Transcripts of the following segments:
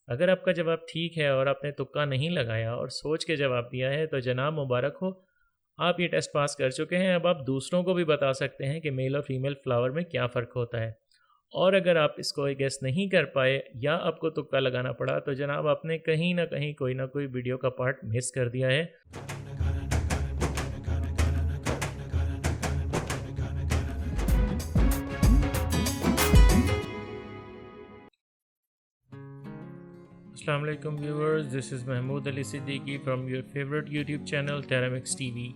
अगर आपका जवाब ठीक है और आपने तुक्का नहीं लगाया और सोच के जवाब दिया है तो जनाब मुबारक हो, आप ये टेस्ट पास कर चुके हैं। अब आप दूसरों को भी बता सकते हैं कि मेल और फीमेल फ्लावर में क्या फ़र्क होता है। और अगर आप इसको गेस नहीं कर पाए या आपको तुक्का लगाना पड़ा तो जनाब आपने कहीं ना कहीं कोई ना कोई वीडियो का पार्ट मिस कर दिया है। अस्सलाम वालेकुम viewers, this is Mahmood Ali Siddiqui from your favourite YouTube channel Teramix TV.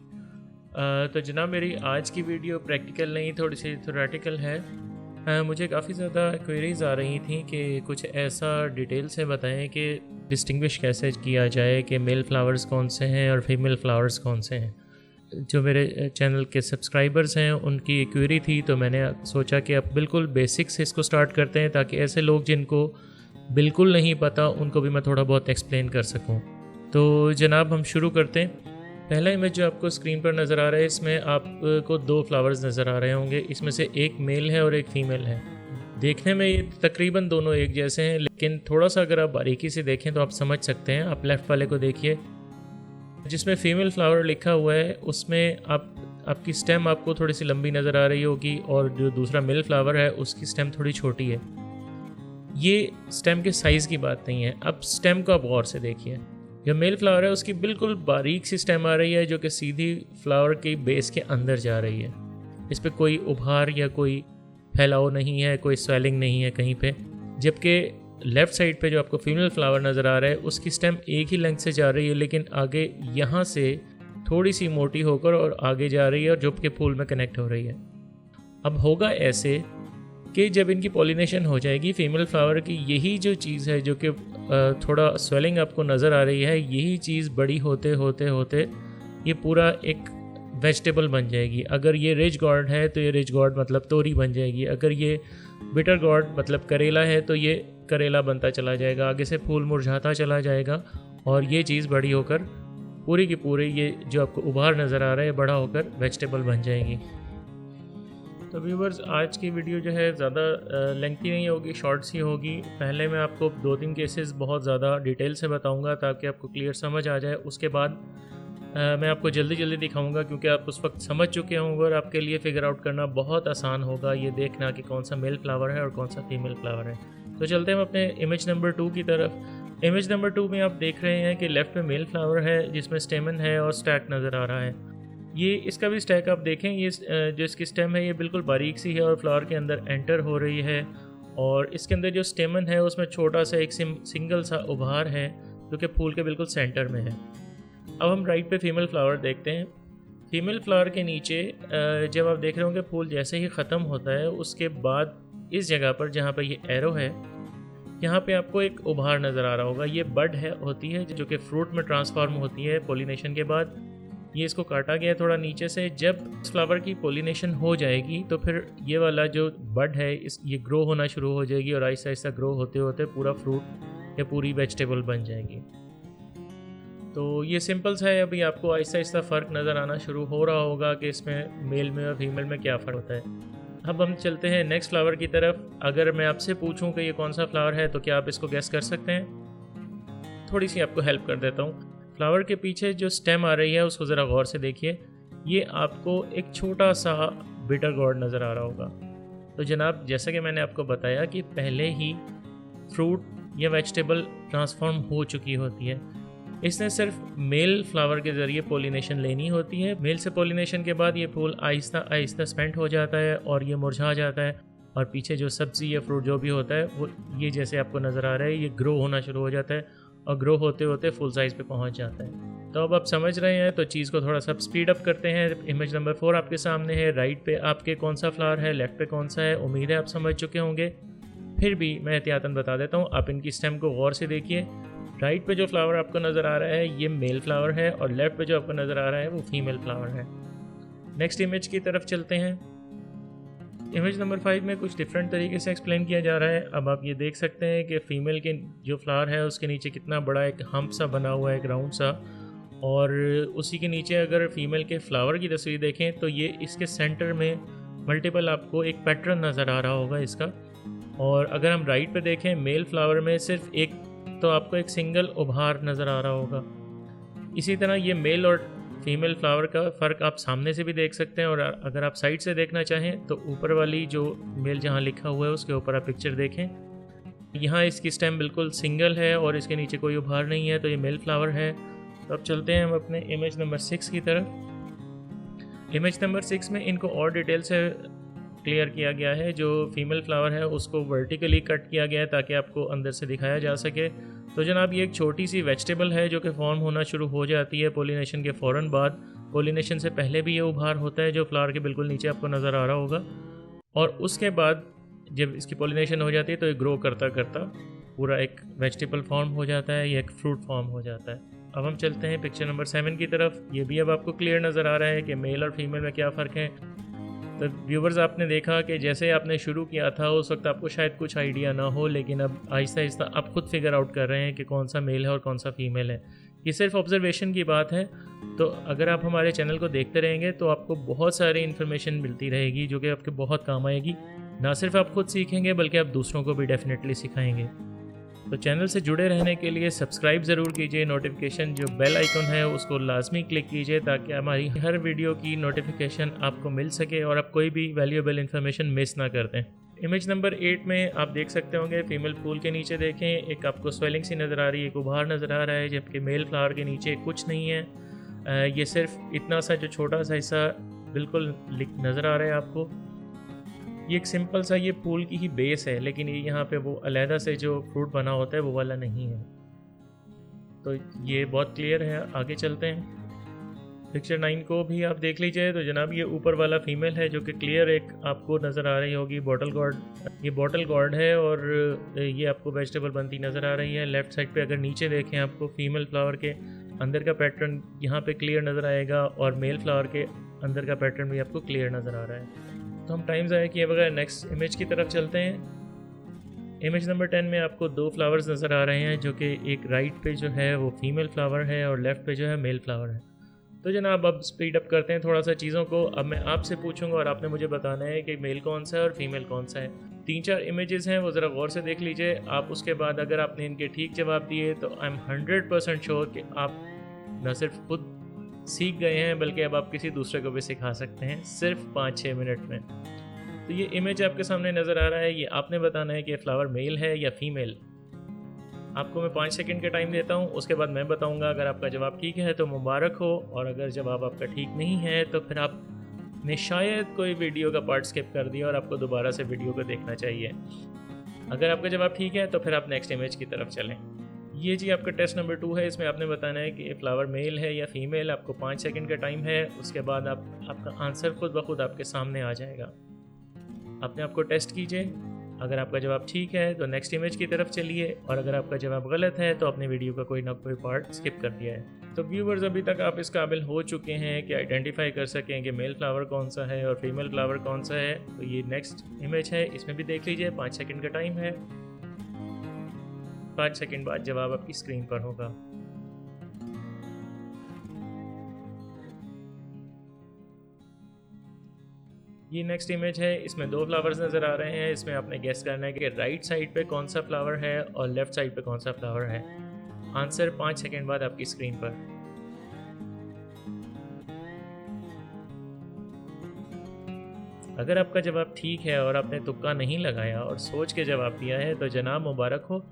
तो जनाब मेरी आज की वीडियो प्रैक्टिकल नहीं, थोड़ी सी थोरेटिकल है। मुझे काफ़ी ज़्यादा क्वेरीज़ आ रही थी कि कुछ ऐसा डिटेल से बताएं कि डिस्टिंग्विश कैसे किया जाए कि मेल फ्लावर्स कौन से हैं और फीमेल फ्लावर्स कौन से हैं। जो मेरे चैनल के सब्सक्राइबर्स हैं उनकी क्वेरी थी, तो मैंने सोचा कि अब बिल्कुल बेसिक से इसको स्टार्ट करते हैं ताकि ऐसे लोग जिनको बिल्कुल नहीं पता उनको भी मैं थोड़ा बहुत एक्सप्लेन कर सकूं। तो जनाब हम शुरू करते हैं। पहला इमेज जो आपको स्क्रीन पर नज़र आ रहा है, इसमें आपको दो फ्लावर्स नज़र आ रहे होंगे। इसमें से एक मेल है और एक फ़ीमेल है। देखने में ये तकरीबन दोनों एक जैसे हैं, लेकिन थोड़ा सा अगर आप बारीकी से देखें तो आप समझ सकते हैं। आप लेफ़्ट वाले को देखिए, जिसमें फ़ीमेल फ्लावर लिखा हुआ है उसमें आपकी स्टेम आपको थोड़ी सी लंबी नज़र आ रही होगी और जो दूसरा मेल फ्लावर है उसकी स्टेम थोड़ी छोटी है। ये स्टेम के साइज़ की बात नहीं है। अब स्टेम को आप गौर से देखिए। जो मेल फ्लावर है उसकी बिल्कुल बारीक सी स्टेम आ रही है जो कि सीधी फ्लावर की बेस के अंदर जा रही है। इस पर कोई उभार या कोई फैलाव नहीं है, कोई स्वेलिंग नहीं है कहीं पे। जबकि लेफ़्ट साइड पे जो आपको फीमेल फ्लावर नज़र आ रहा है उसकी स्टेम एक ही लेंथ से जा रही है, लेकिन आगे यहाँ से थोड़ी सी मोटी होकर और आगे जा रही है और जुप के फूल में कनेक्ट हो रही है। अब होगा ऐसे कि जब इनकी पॉलिनेशन हो जाएगी फीमेल फ्लावर की, यही जो चीज़ है जो कि थोड़ा स्वेलिंग आपको नज़र आ रही है, यही चीज़ बड़ी होते होते होते ये पूरा एक वेजिटेबल बन जाएगी। अगर ये रिज गॉर्ड है तो ये रिज गॉर्ड मतलब तोरी बन जाएगी। अगर ये बिटर गॉर्ड मतलब करेला है तो ये करेला बनता चला जाएगा। आगे से फूल मुरझाता चला जाएगा और ये चीज़ बड़ी होकर पूरी की पूरी ये जो आपको उभार नज़र आ रहा है बड़ा होकर वेजिटेबल बन जाएगी। तो व्यूवर्स, आज की वीडियो जो है ज़्यादा लेंथी नहीं होगी, शॉर्ट सी होगी। पहले मैं आपको 2-3 केसेस बहुत ज़्यादा डिटेल से बताऊंगा ताकि आपको क्लियर समझ आ जाए। उसके बाद मैं आपको जल्दी जल्दी दिखाऊंगा क्योंकि आप उस वक्त समझ चुके होंगे और आपके लिए फ़िगर आउट करना बहुत आसान होगा ये देखना कि कौन सा मेल फ्लावर है और कौन सा फीमेल फ्लावर है। तो चलते हैं हम अपने इमेज नंबर 2 की तरफ। इमेज नंबर 2 में आप देख रहे हैं कि लेफ़्ट में मेल फ्लावर है जिसमें स्टेमन है और स्टैक नज़र आ रहा है। ये इसका भी स्टैक आप देखें, ये जो इसकी स्टेम है ये बिल्कुल बारीक सी है और फ्लावर के अंदर एंटर हो रही है। और इसके अंदर जो स्टेमन है उसमें छोटा सा एक सिंगल सा उभार है जो कि फूल के बिल्कुल सेंटर में है। अब हम राइट पे फीमेल फ्लावर देखते हैं। फीमेल फ्लावर के नीचे जब आप देख रहे होंगे फूल जैसे ही ख़त्म होता है उसके बाद इस जगह पर जहाँ पर ये एरो है यहाँ पे आपको एक उभार नज़र आ रहा होगा। ये बड है होती है जो कि फ्रूट में ट्रांसफॉर्म होती है पॉलिनेशन के बाद। ये इसको काटा गया है थोड़ा नीचे से। जब इस फ्लावर की पॉलिनेशन हो जाएगी तो फिर ये वाला जो बड है ये ग्रो होना शुरू हो जाएगी और आहिस्ता आहिस्ता ग्रो होते होते पूरा फ्रूट या पूरी वेजिटेबल बन जाएगी। तो ये सिंपल सा है। अभी आपको आहिस्ता आहिस्ता फ़र्क नज़र आना शुरू हो रहा होगा कि इसमें मेल में और फीमेल में क्या फ़र्क होता है। अब हम चलते हैं नेक्स्ट फ्लावर की तरफ। अगर मैं आपसे पूछूं कि ये कौन सा फ्लावर है तो क्या आप इसको गेस कर सकते हैं? थोड़ी सी आपको हेल्प कर देता हूँ। फ्लावर के पीछे जो स्टेम आ रही है उसको ज़रा गौर से देखिए। ये आपको एक छोटा सा बिटर गॉर्ड नज़र आ रहा होगा। तो जनाब, जैसा कि मैंने आपको बताया कि पहले ही फ्रूट या वेजिटेबल ट्रांसफॉर्म हो चुकी होती है। इसने सिर्फ मेल फ्लावर के ज़रिए पोलिनेशन लेनी होती है। मेल से पोलिनेशन के बाद ये फूल आहिस्ता आहिस्ता स्पेंट हो जाता है और ये मुरझा जाता है और पीछे जो सब्ज़ी या फ्रूट जो भी होता है वो ये जैसे आपको नज़र आ रहा है ये ग्रो होना शुरू हो जाता है और ग्रो होते होते फुल साइज़ पे पहुंच जाता है। तो अब आप समझ रहे हैं, तो चीज़ को थोड़ा सा स्पीड अप करते हैं। इमेज नंबर 4 आपके सामने है। राइट पे आपके कौन सा फ्लावर है, लेफ़्ट पे कौन सा है, उम्मीद है आप समझ चुके होंगे। फिर भी मैं एहतियातन बता देता हूँ, आप इनकी स्टेम को गौर से देखिए। राइट पे जो फ्लावर आपको नज़र आ रहा है ये मेल फ्लावर है और लेफ़्ट पे जो आपको नज़र आ रहा है वो फीमेल फ्लावर है। नेक्स्ट इमेज की तरफ चलते हैं। इमेज नंबर 5 में कुछ डिफरेंट तरीके से एक्सप्लेन किया जा रहा है। अब आप ये देख सकते हैं कि फ़ीमेल के जो फ्लावर है उसके नीचे कितना बड़ा एक हम्प सा बना हुआ है, एक राउंड सा। और उसी के नीचे अगर फीमेल के फ्लावर की तस्वीर देखें तो ये इसके सेंटर में मल्टीपल आपको एक पैटर्न नज़र आ रहा होगा इसका। और अगर हम राइट पे देखें, मेल फ्लावर में सिर्फ एक तो आपको एक सिंगल उभार नज़र आ रहा होगा। इसी तरह ये मेल और फीमेल फ्लावर का फ़र्क आप सामने से भी देख सकते हैं, और अगर आप साइड से देखना चाहें तो ऊपर वाली जो मेल जहाँ लिखा हुआ है उसके ऊपर आप पिक्चर देखें। यहाँ इसकी स्टेम बिल्कुल सिंगल है और इसके नीचे कोई उभार नहीं है, तो ये मेल फ्लावर है। तो अब चलते हैं हम अपने इमेज नंबर 6 की तरफ। इमेज नंबर 6 में इनको और डिटेल से क्लियर किया गया है। जो फीमेल फ्लावर है उसको वर्टिकली कट किया गया है ताकि आपको अंदर से दिखाया जा सके। तो जनाब ये एक छोटी सी वेजिटेबल है जो कि फॉर्म होना शुरू हो जाती है पोलिनेशन के फ़ौरन बाद। पोलिनेशन से पहले भी ये उभार होता है जो फ्लावर के बिल्कुल नीचे आपको नज़र आ रहा होगा, और उसके बाद जब इसकी पोलिनेशन हो जाती है तो ये ग्रो करता करता पूरा एक वेजिटेबल फॉर्म हो जाता है, ये एक फ्रूट फॉर्म हो जाता है। अब हम चलते हैं पिक्चर नंबर 7 की तरफ। ये भी अब आपको क्लियर नज़र आ रहा है कि मेल और फीमेल में क्या फ़र्क है। तो व्यूवर्स, आपने देखा कि जैसे आपने शुरू किया था उस वक्त आपको शायद कुछ आइडिया ना हो, लेकिन अब आहिस्ता आहिस्ता आप खुद फिगर आउट कर रहे हैं कि कौन सा मेल है और कौन सा फीमेल है। ये सिर्फ ऑब्जर्वेशन की बात है। तो अगर आप हमारे चैनल को देखते रहेंगे तो आपको बहुत सारी इन्फॉर्मेशन मिलती रहेगी जो कि आपके बहुत काम आएगी। ना सिर्फ आप खुद सीखेंगे बल्कि आप दूसरों को भी डेफिनेटली सिखाएंगे। तो चैनल से जुड़े रहने के लिए सब्सक्राइब ज़रूर कीजिए, नोटिफिकेशन जो बेल आइकन है उसको लाजमी क्लिक कीजिए ताकि हमारी हर वीडियो की नोटिफिकेशन आपको मिल सके और आप कोई भी वैल्यूएबल इन्फॉर्मेशन मिस ना कर दें। इमेज नंबर 8 में आप देख सकते होंगे फीमेल फूल के नीचे देखें एक आपको स्वेलिंग सी नज़र आ रही है, एक उभार नज़र आ रहा है, जबकि मेल फ्लावर के नीचे कुछ नहीं है। ये सिर्फ इतना सा जो छोटा सा हिस्सा बिल्कुल नज़र आ रहा है आपको। ये एक सिंपल सा ये फूल की ही बेस है, लेकिन ये यहाँ पे वो अलहदा से जो फ्रूट बना होता है वो वाला नहीं है। तो ये बहुत क्लियर है। आगे चलते हैं। पिक्चर 9 को भी आप देख लीजिए। तो जनाब ये ऊपर वाला फीमेल है जो कि क्लियर एक आपको नज़र आ रही होगी, बॉटल गॉर्ड। ये बॉटल गॉर्ड है और ये आपको वेजिटेबल बनती नज़र आ रही है। लेफ़्ट साइड पे अगर नीचे देखें आपको फीमेल फ्लावर के अंदर का पैटर्न यहाँ पे क्लियर नज़र आएगा और मेल फ्लावर के अंदर का पैटर्न भी आपको क्लियर नज़र आ रहा है। तो हम टाइम ज़ाया किए बगैर नेक्स्ट इमेज की तरफ चलते हैं। इमेज नंबर 10 में आपको 2 फ्लावर्स नज़र आ रहे हैं जो कि एक राइट पे जो है वो फीमेल फ्लावर है और लेफ़्ट पे जो है मेल फ्लावर है। तो जनाब अब स्पीड अप करते हैं थोड़ा सा चीज़ों को। अब मैं आपसे पूछूंगा और आपने मुझे बताना है कि मेल कौन सा है और फीमेल कौन सा है। 3-4 इमेजेस हैं वो ज़रा गौर से देख लीजिए आप। उसके बाद अगर आपने इनके ठीक जवाब दिए तो आई एम 100% श्योर कि आप न सिर्फ खुद सीख गए हैं बल्कि अब आप किसी दूसरे को भी सिखा सकते हैं सिर्फ 5-6 मिनट में। तो ये इमेज आपके सामने नज़र आ रहा है, ये आपने बताना है कि फ्लावर मेल है या फीमेल। आपको मैं 5 सेकंड का टाइम देता हूँ, उसके बाद मैं बताऊँगा। अगर आपका जवाब ठीक है तो मुबारक हो, और अगर जवाब आपका ठीक नहीं है तो फिर आपने शायद कोई वीडियो का पार्ट स्किप कर दिया और आपको दोबारा से वीडियो को देखना चाहिए। अगर आपका जवाब ठीक है तो फिर आप नेक्स्ट इमेज की तरफ चलें। ये जी आपका टेस्ट नंबर 2 है। इसमें आपने बताना है कि फ्लावर मेल है या फीमेल। आपको 5 सेकंड का टाइम है, उसके बाद आपका आंसर खुद ब खुद आपके सामने आ जाएगा। अपने आप को टेस्ट कीजिए। अगर आपका जवाब ठीक है तो नेक्स्ट इमेज की तरफ चलिए, और अगर आपका जवाब गलत है तो अपने वीडियो का कोई ना कोई पार्ट स्किप कर दिया है। तो व्यूवर्स, अभी तक आप इस काबिल हो चुके हैं कि आइडेंटिफाई कर सकें कि मेल फ्लावर कौन सा है और फीमेल फ्लावर कौन सा है। तो ये नेक्स्ट इमेज है, इसमें भी देख लीजिए। 5 सेकंड का टाइम है। 5 सेकंड बाद जवाब आपकी स्क्रीन पर होगा। ये नेक्स्ट इमेज है, इसमें 2 फ्लावर्स नज़र आ रहे हैं। इसमें आपने गेस करना है कि राइट साइड पे कौन सा फ्लावर है और लेफ़्ट साइड पे कौन सा फ्लावर है। आंसर 5 सेकंड बाद आपकी स्क्रीन पर। अगर आपका जवाब ठीक है और आपने तुक्का नहीं लगाया और सोच के जवाब दिया है तो जनाब मुबारक हो,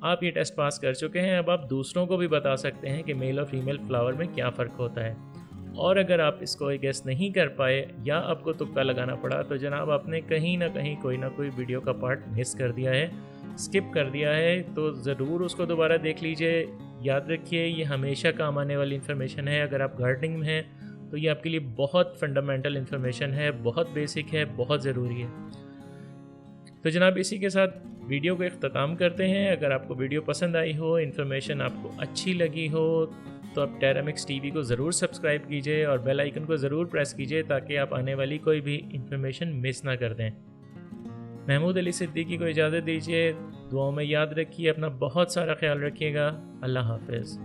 आप ये टेस्ट पास कर चुके हैं। अब आप दूसरों को भी बता सकते हैं कि मेल और फीमेल फ्लावर में क्या फ़र्क होता है। और अगर आप इसको गेस नहीं कर पाए या आपको तुक्का लगाना पड़ा तो जनाब आपने कहीं ना कहीं कोई ना कोई वीडियो का पार्ट मिस कर दिया है, स्किप कर दिया है। तो ज़रूर उसको दोबारा देख लीजिए। याद रखिए ये हमेशा काम आने वाली इन्फॉर्मेशन है। अगर आप गार्डनिंग में हैं तो ये आपके लिए बहुत फंडामेंटल इन्फॉर्मेशन है, बहुत बेसिक है, बहुत ज़रूरी है। तो जनाब इसी के साथ वीडियो को इख्तिताम करते हैं। अगर आपको वीडियो पसंद आई हो, इन्फॉर्मेशन आपको अच्छी लगी हो, तो आप टेरामिक्स टीवी को ज़रूर सब्सक्राइब कीजिए और बेल आइकन को ज़रूर प्रेस कीजिए ताकि आप आने वाली कोई भी इन्फॉर्मेशन मिस ना कर दें। महमूद अली सिद्दीकी को इजाज़त दीजिए। दुआओं में याद रखिए, अपना बहुत सारा ख्याल रखिएगा। अल्लाह हाफ़िज़।